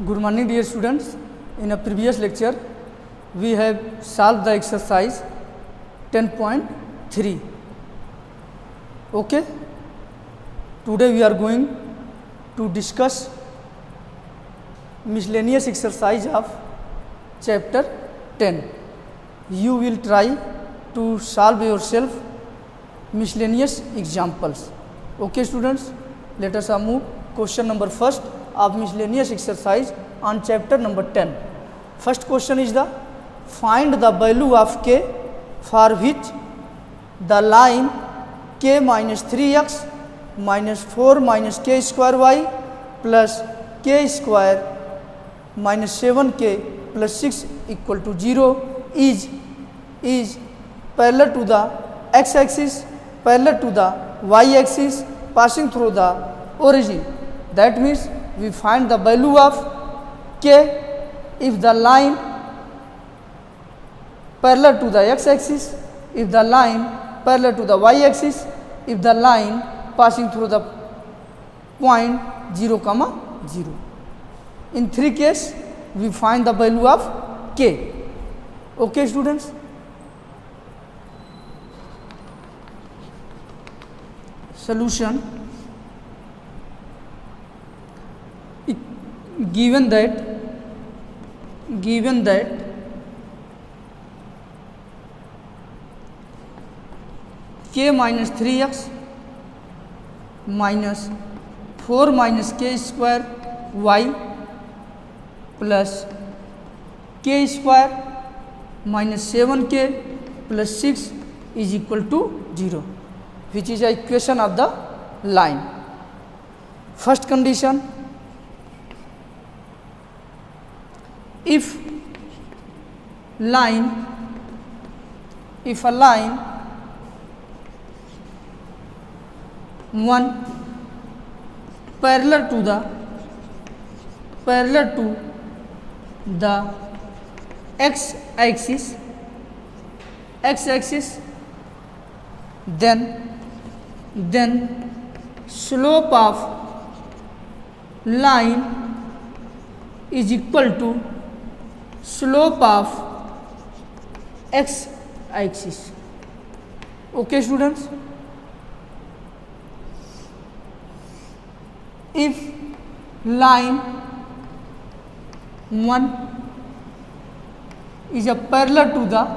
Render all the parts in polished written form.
Good morning dear students. In a previous lecture we have solved the exercise 10.3. Okay. Today we are going to discuss miscellaneous exercise of chapter 10. You will try to solve yourself miscellaneous examples. Okay students, let us move question number first of miscellaneous exercise on chapter number 10. First question is the find the value of k for which the line k minus 3x minus 4 minus k square y plus k square minus 7k plus 6 equal to 0 is parallel to the x axis, parallel to the y axis, passing through the origin. That means we find the value of k if the line parallel to the x axis, if the line parallel to the y axis, if the line passing through the point 0, 0. In three cases we find the value of k. Okay students. Solution: given that k minus 3x minus 4 minus k square y plus k square minus 7k plus 6 is equal to 0, which is a equation of the line. First condition: if a line one parallel to the x axis, then slope of line is equal to slope of x axis. Okay students. If line 1 is a parallel to the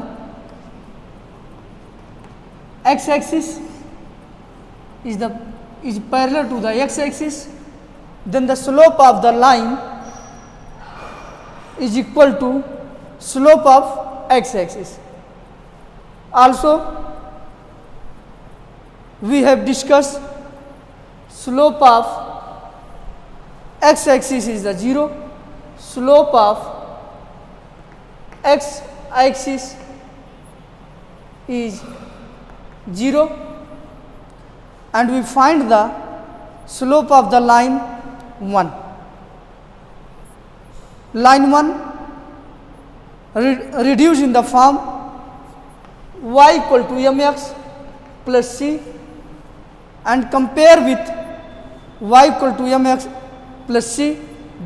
x axis, is parallel to the x axis, then the slope of the line is equal to slope of x axis. Also we have discussed slope of x axis is the 0, slope of x axis is 0, and we find the slope of the line 1. Line 1 reduced in the form y equal to mx plus c, and compare with y equal to mx plus c,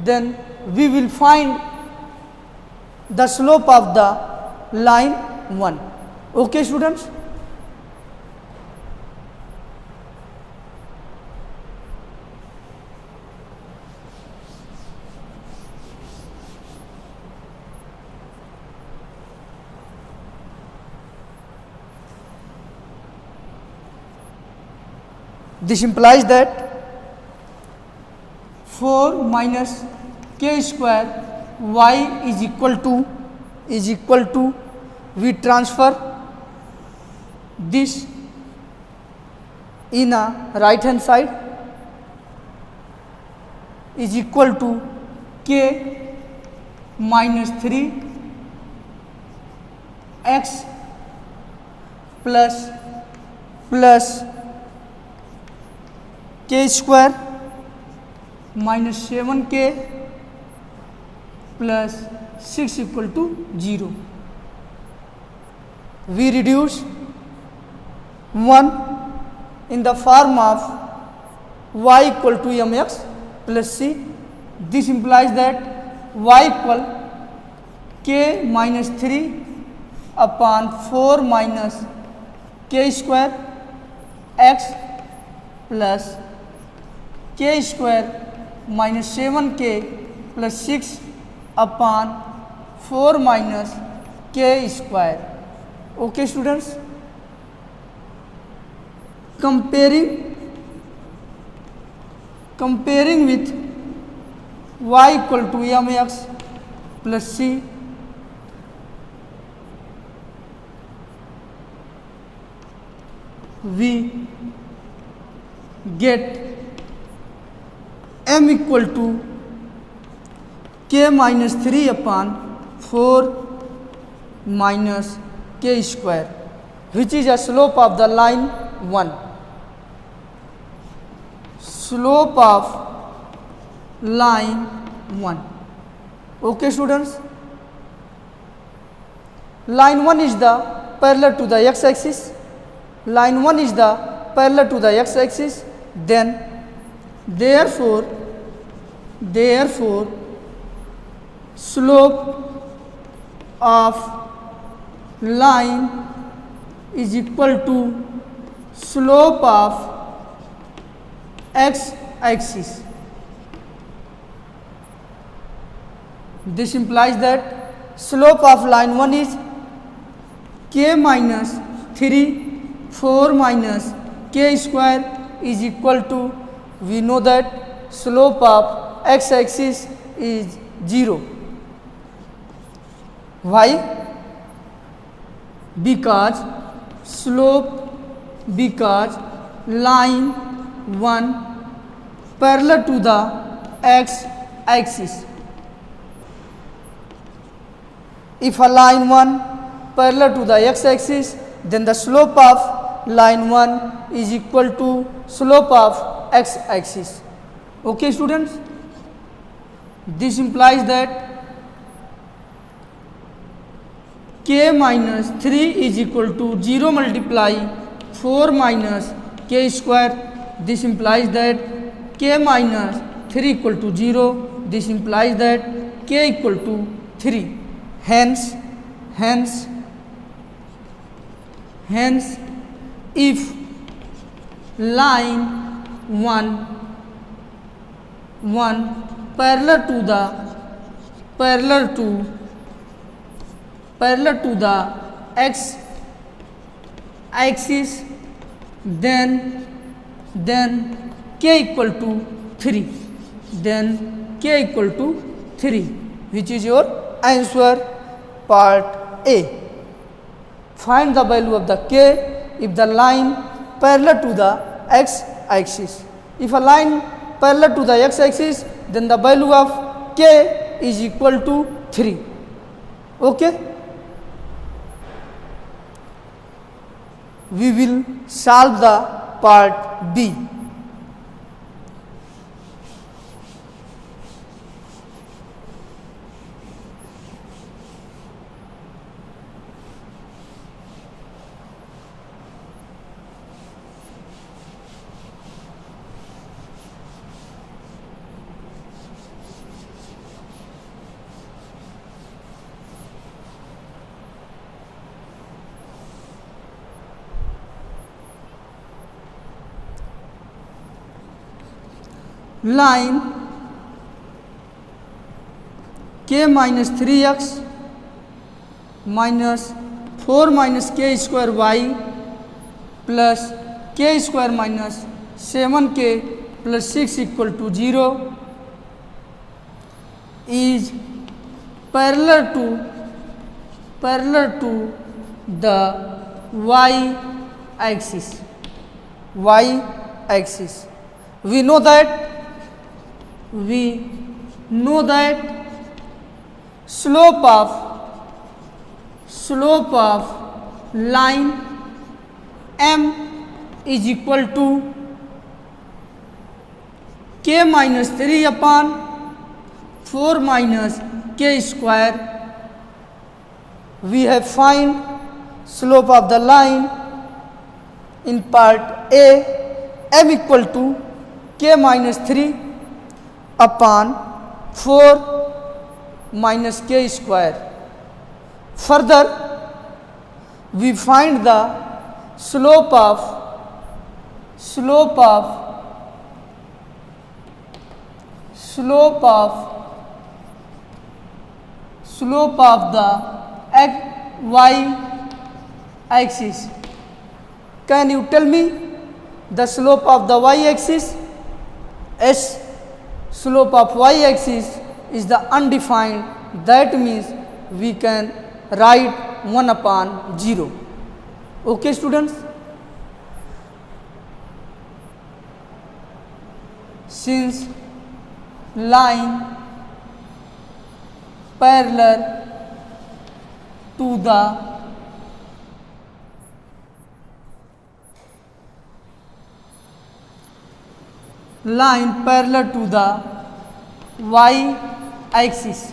then we will find the slope of the line 1. Okay students. This implies that 4 minus k square y is equal to we transfer this in a right hand side is equal to k minus 3 x plus k square minus 7k plus 6 equal to 0. We reduce 1 in the form of y equal to mx plus c. This implies that y equal k minus 3 upon 4 minus k square x plus k square minus 7k plus 6 upon 4 minus k square. Okay students, comparing with y equal to mx plus c, we get m equal to k minus 3 upon 4 minus k square, which is a slope of the line 1. Slope of line 1. Okay students, line 1 is the parallel to the x axis. Line 1 is the parallel to the x axis, then therefore slope of line is equal to slope of x axis. This implies that slope of line 1 is k minus 3 4 minus k square is equal to, we know that slope of x axis is 0. Why? Because line 1 parallel to the x axis. If a line 1 parallel to the x axis, then the slope of line 1 is equal to slope of x axis. Okay students, this implies that k minus 3 is equal to 0 multiply 4 minus k square. This implies that k minus 3 equal to 0. This implies that k equal to 3. Hence if line 1 parallel to the x axis, then k equal to 3. Then k equal to 3, which is your answer, part A. Find the value of the k if the line parallel to the x axis. If a line parallel to the x axis, then the value of k is equal to 3. Okay, we will solve the part B. Line k minus 3x minus 4 minus k square y plus k square minus 7k plus 6 equal to 0 is parallel to the y axis. We know that slope of line m is equal to k minus 3 upon 4 minus k square. We have find slope of the line in part A, m equal to k minus 3 upon 4 minus k square. Further, we find the slope of the y axis. Can you tell me the slope of the y axis? Yes, slope of y axis is the undefined. That means we can write 1 upon 0. Okay, students? Since line parallel to the y axis,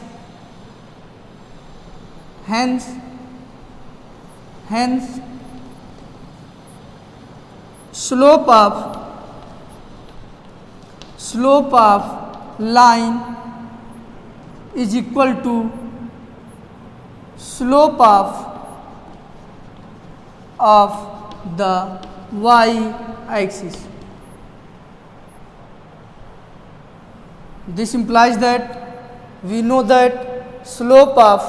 hence slope of line is equal to slope of the y axis. This implies that we know that slope of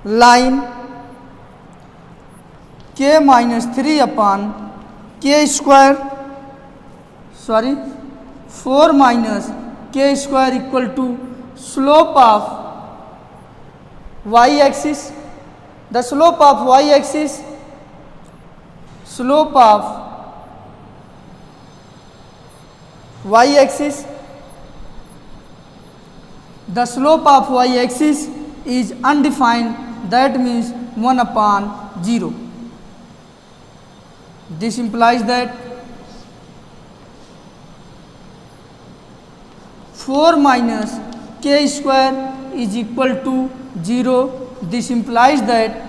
line k minus 3 upon k square, 4 minus k square equal to slope of y axis. The slope of y axis, the slope of y axis is undefined. That means 1 upon 0. This implies that 4 minus k square is equal to 0. This implies that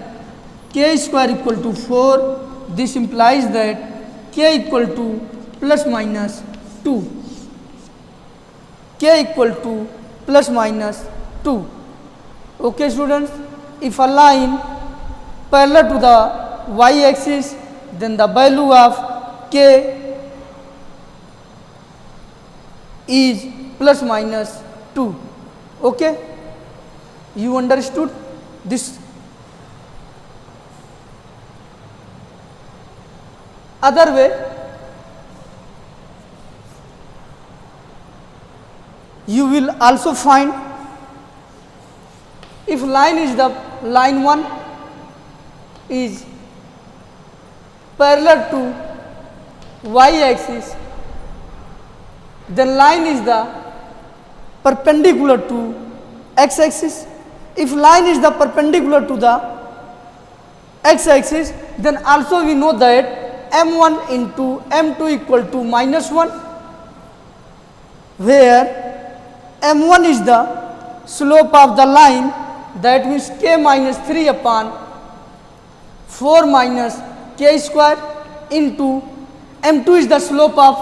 k square equal to 4. This implies that k equal to plus minus 2. K equal to plus minus 2. Okay, students? If a line parallel to the y axis, then the value of k is plus minus 2. Okay? You understood this? Other way, you will also find if line 1 is parallel to y axis, then line is the perpendicular to x axis. If line is the perpendicular to the x axis, then also we know that m1 into m2 equal to minus 1, where m1 is the slope of the line, that means k minus 3 upon 4 minus k square, into m2 is the slope of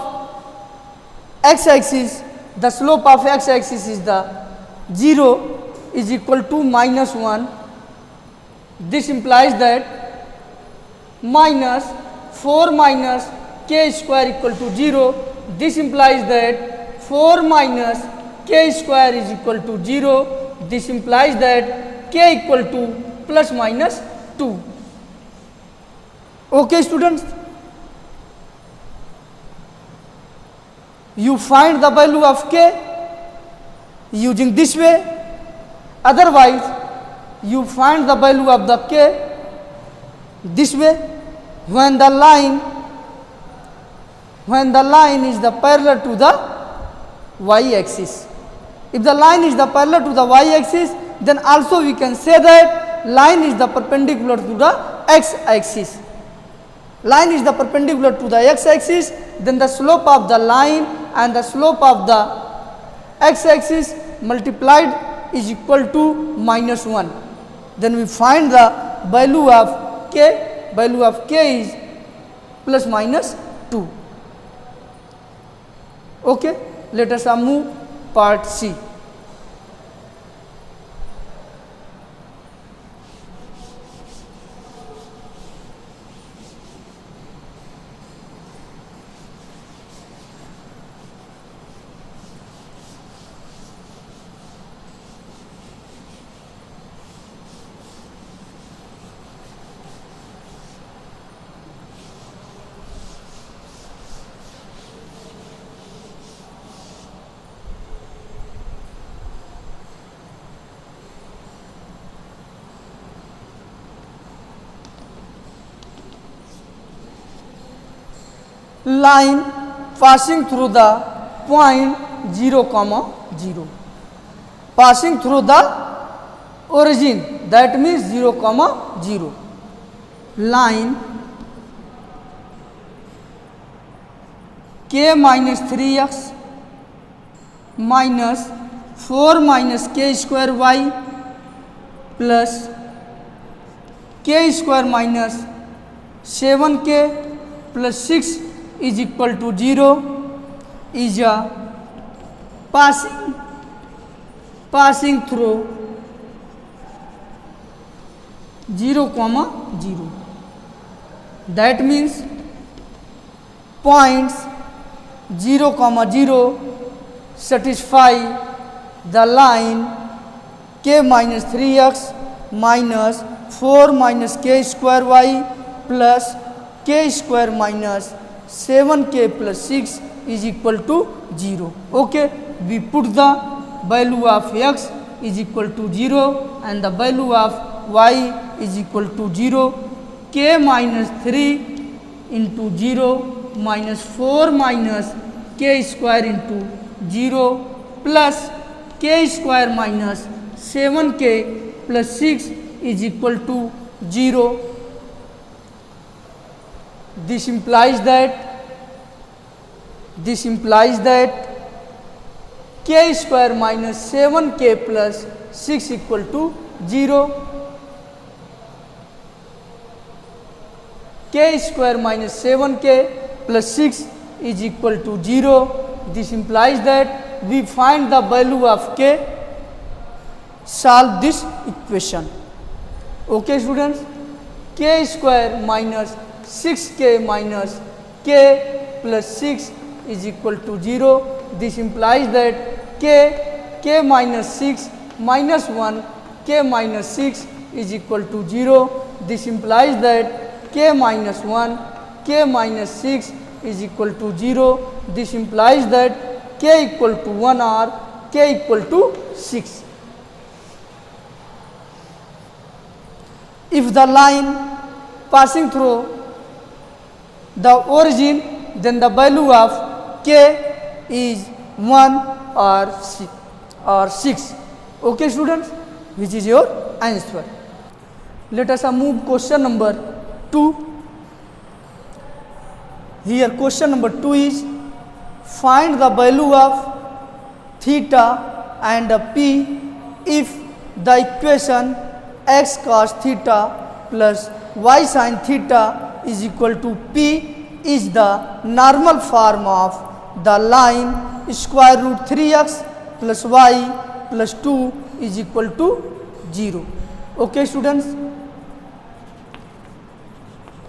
x axis. The slope of x axis is the 0 is equal to minus 1. This implies that minus 4 minus k square equal to 0. This implies that 4 minus k square is equal to 0. This implies that k equal to plus minus 2. Okay, students? You find the value of k using this way. Otherwise, you find the value of the k this way. When the line is the parallel to the y axis. If the line is the parallel to the y axis, then also we can say that line is the perpendicular to the x axis. Line is the perpendicular to the x axis, then the slope of the line and the slope of the x axis multiplied is equal to minus 1. Then we find the value of k. Value of k is plus minus 2. Okay, let us move part C. line passing through the point 0 comma 0, passing through the origin, that means 0 comma 0. Line k minus 3x minus 4 minus k square y plus k square minus 7k plus 6 is equal to 0 is a passing through 0 comma 0. That means points 0 comma 0 satisfy the line k minus 3x minus 4 minus k square y plus k square minus 7k plus 6 is equal to 0. Okay, we put the value of x is equal to 0 and the value of y is equal to 0. K minus 3 into 0 minus 4 minus k square into 0 plus k square minus 7k plus 6 is equal to 0. This implies that k square minus 7k plus 6 equal to 0. K square minus 7k plus 6 is equal to 0. This implies that we find the value of k, solve this equation. Okay students, k square minus 6k minus k plus 6 is equal to 0. This implies that k minus 6 minus 1 k minus 6 is equal to 0. This implies that k minus 1 k minus 6 is equal to 0. This implies that k equal to 1 or k equal to 6. If the line passing through the origin, then the value of k is 1 or 6. Okay students, which is your answer. Let us move question number 2. Here question number 2 is find the value of theta and p if the equation x cos theta plus y sin theta is equal to p is the normal form of the line square root 3x plus y plus 2 is equal to 0. Okay students,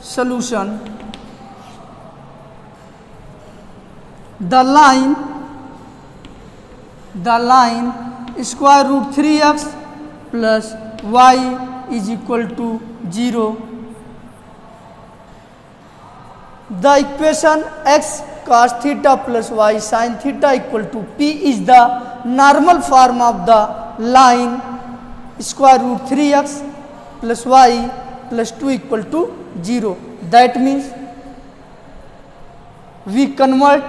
solution. The line square root 3x plus y is equal to 0. The equation x cos theta plus y sin theta equal to p is the normal form of the line square root 3x plus y plus 2 equal to 0. That means we convert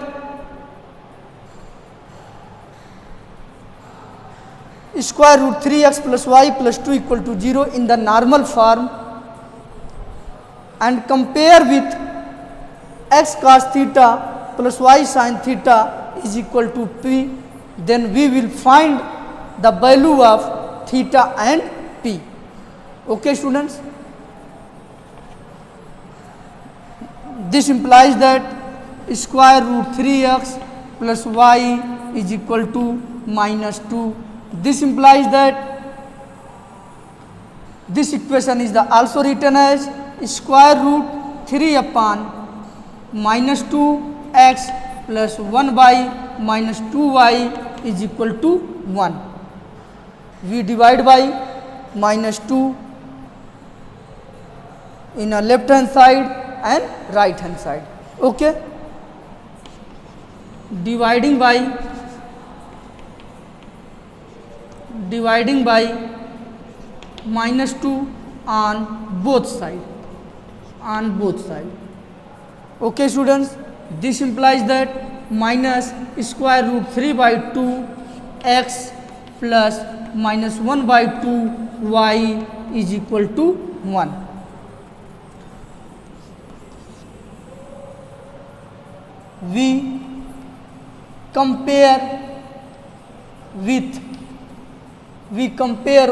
square root 3x plus y plus 2 equal to 0 in the normal form and compare with x cos theta plus y sin theta is equal to p, then we will find the value of theta and p. Okay students, this implies that square root 3x plus y is equal to minus 2. This implies that this equation is also written as square root 3 upon minus 2x plus 1 by minus 2y is equal to 1. We divide by minus 2 in a left hand side and right hand side. Okay, dividing by minus 2 on both side. Okay students, This implies that minus square root 3 by 2 x plus minus 1 by 2 y is equal to 1. We compare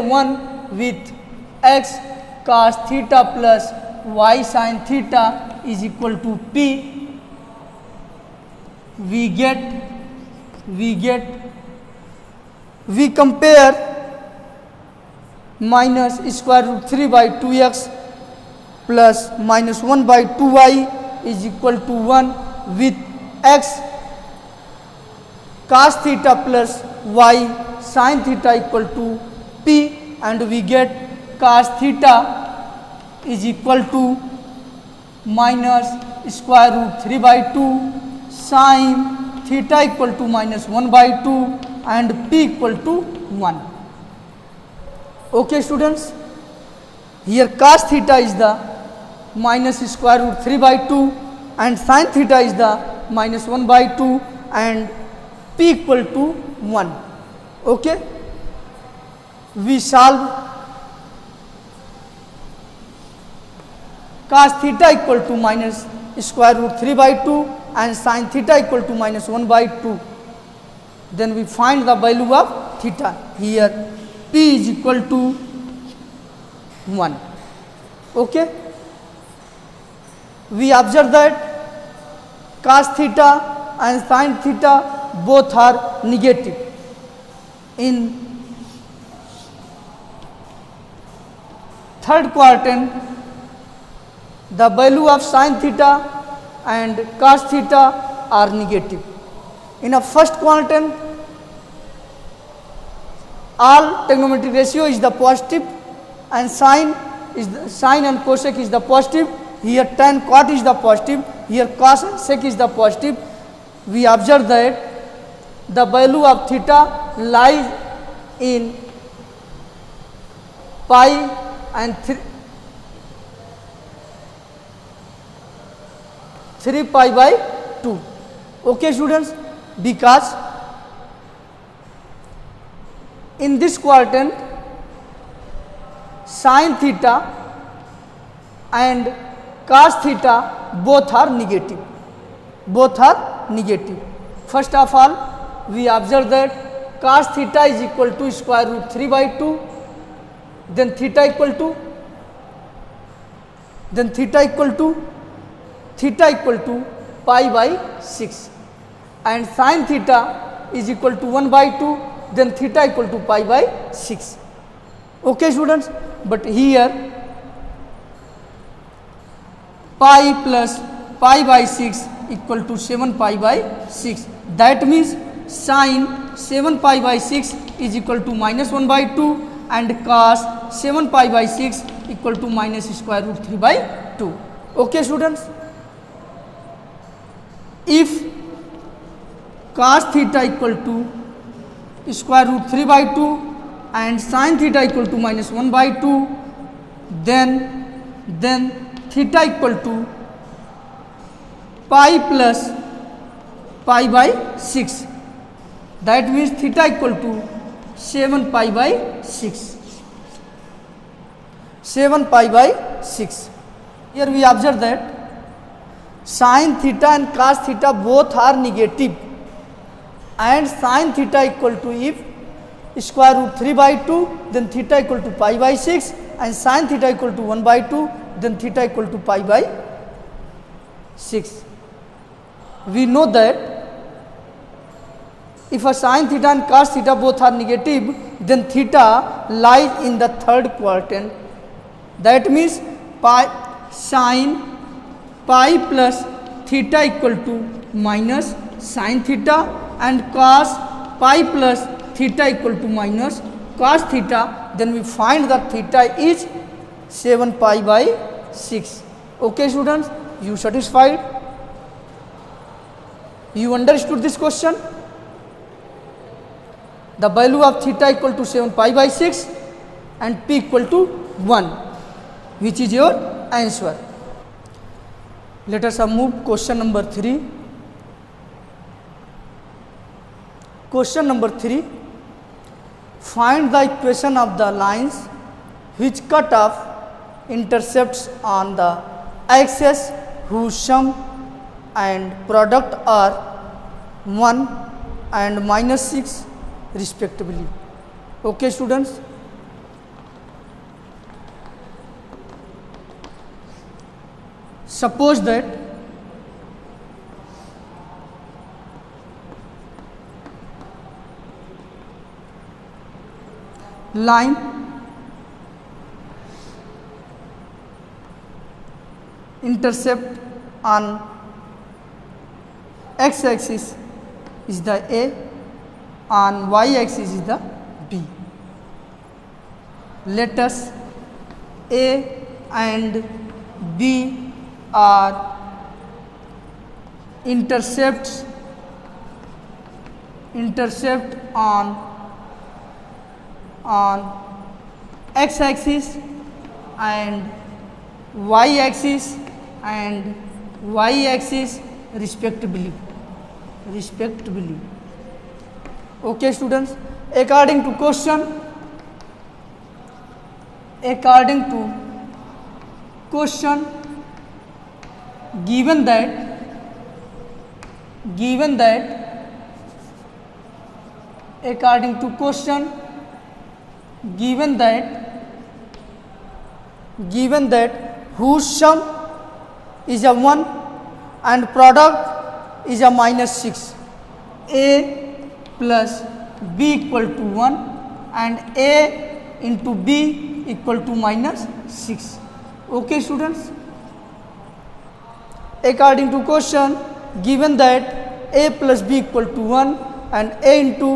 1 with x cos theta plus y sin theta is equal to p. We compare minus square root 3 by 2x plus minus 1 by 2y is equal to 1 with x cos theta plus y sin theta equal to p, and we get cos theta is equal to minus square root 3 by 2 sin theta equal to minus 1 by 2 and p equal to 1. Okay students, here cos theta is the minus square root 3 by 2 and sin theta is the minus 1 by 2 and p equal to 1. Okay, we solve cos theta equal to minus square root 3 by 2 and sin theta equal to minus 1 by 2. Then we find the value of theta. Here p is equal to 1. Okay, we observe that cos theta and sin theta both are negative. In third quadrant, the value of sin theta and cos theta are negative. In a first quadrant, all trigonometric ratio is the positive and sine and cosec is the positive. Here tan cot is the positive, here cos and sec is the positive. We observe that the value of theta lies in pi and 3 pi by 2. Okay students, because in this quadrant sin theta and cos theta both are negative. First of all, we observe that cos theta is equal to square root 3 by 2, then theta equal to pi by 6, and sin theta is equal to 1 by 2, then theta equal to pi by 6. Okay students, but here pi plus pi by 6 equal to 7 pi by 6. That means sin 7 pi by 6 is equal to minus 1 by 2 and cos 7 pi by 6 equal to minus square root 3 by 2. Okay students, if cos theta equal to square root 3 by 2 and sin theta equal to minus 1 by 2, then theta equal to pi plus pi by 6. That means theta equal to 7 pi by 6. 7 pi by 6. Here we observe that sin theta and cos theta both are negative, and sin theta equal to, if square root 3 by 2, then theta equal to pi by 6, and sin theta equal to 1 by 2, then theta equal to pi by 6. We know that if a sin theta and cos theta both are negative, then theta lies in the third quadrant. That means sin pi plus theta equal to minus sin theta and cos pi plus theta equal to minus cos theta. Then we find that theta is 7 pi by 6. Okay students, you satisfied? You understood this question? The value of theta equal to 7 pi by 6 and p equal to 1, which is your answer. Let us move question number 3. Question number 3. Find the equation of the lines which cut off intercepts on the axis whose sum and product are 1 and -6 respectively. Okay students. Suppose that line intercept on x-axis is the A, on y-axis is the B. Let us A and B are intercept on x-axis and y-axis respectively. Okay students, according to question, given that according to question, given that whose sum is a 1 and product is a -6, A plus B equal to 1 and A into B equal to -6. Okay students, according to question, given that A plus B equal to 1 and A into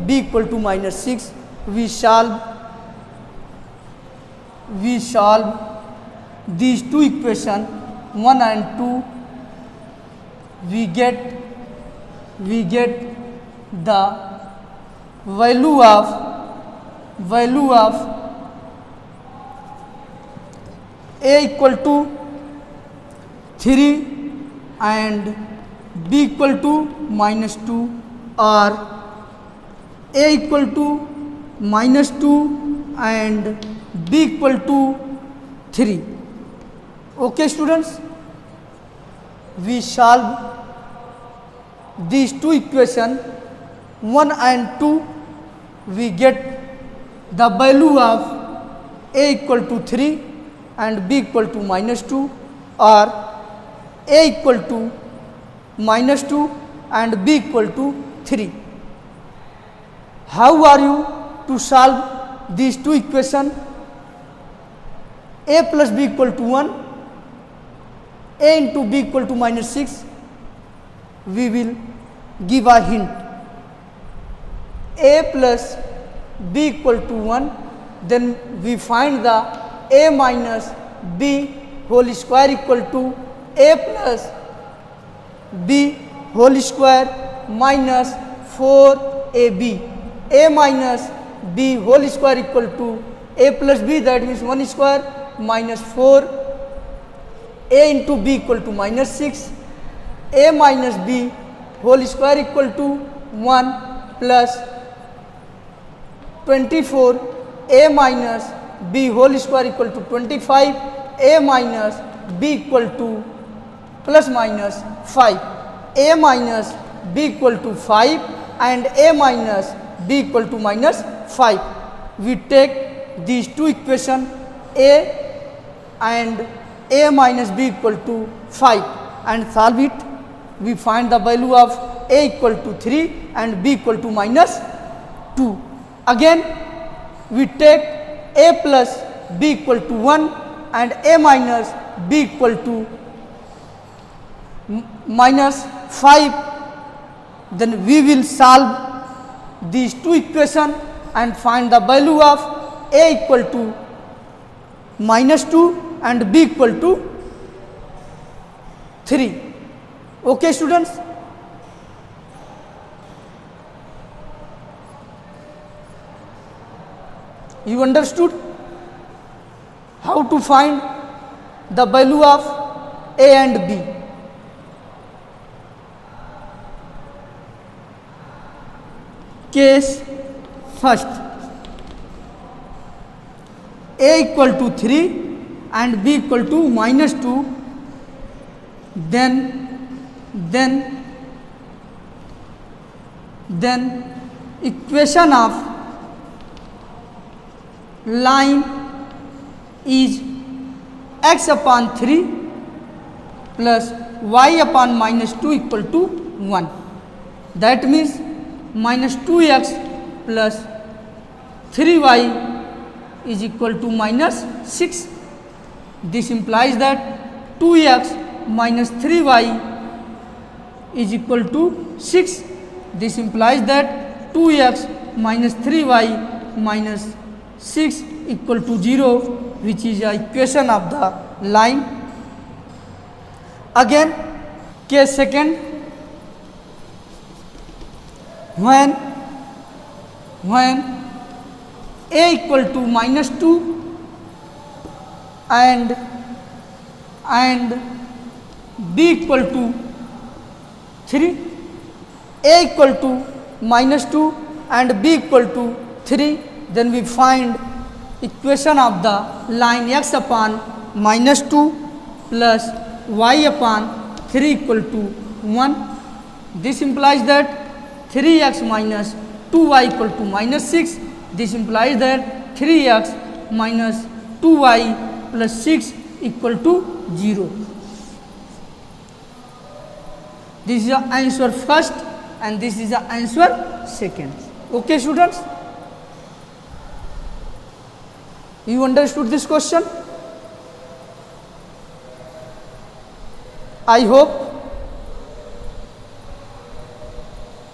B equal to -6, we solve these two equations 1 and 2, we get the value of A equal to 3 and B equal to -2, or A equal to -2 and B equal to 3. Okay students, we solve these two equations 1 and 2, we get the value of A equal to 3 and B equal to -2, or A equal to -2 and B equal to 3. How are you to solve these two equations? A plus B equal to 1, A into B equal to -6, we will give a hint. A plus B equal to 1, then we find the A minus B whole square equal to A plus B whole square minus 4AB. A minus B whole square equal to A plus B, that means 1 square minus 4. A into B equal to -6. A minus B whole square equal to 1 plus 24. A minus B whole square equal to 25. A minus B equal to plus minus 5. A minus B equal to 5 and A minus B equal to -5. We take these two equations A and A minus B equal to 5 and solve it. We find the value of A equal to 3 and B equal to -2. Again we take A plus B equal to 1 and A minus B equal to -5. Then we will solve these two equations and find the value of A equal to -2 and B equal to 3. Okay students, you understood how to find the value of A and B. Case first, a equal to 3 and b equal to -2, then equation of line is x upon 3 plus y upon -2 equal to 1. That means -2x plus 3y is equal to -6. This implies that 2x minus 3y is equal to 6. This implies that 2x minus 3y minus 6 equal to 0, which is the equation of the line. Again, case second, when a equal to -2 and b equal to 3, a equal to -2 and b equal to 3, then we find equation of the line x upon -2 plus y upon 3 equal to 1. This implies that 3x minus 2y equal to -6. This implies that 3x minus 2y plus 6 equal to 0. This is the answer first and this is the answer second. Okay, students? You understood this question? I hope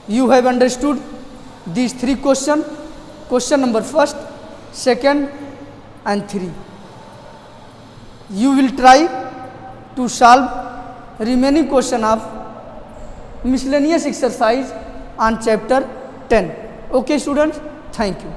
you have understood these three questions. Question number first, second and 3. You will try to solve remaining question of miscellaneous exercise on chapter 10. Okay, students? Thank you.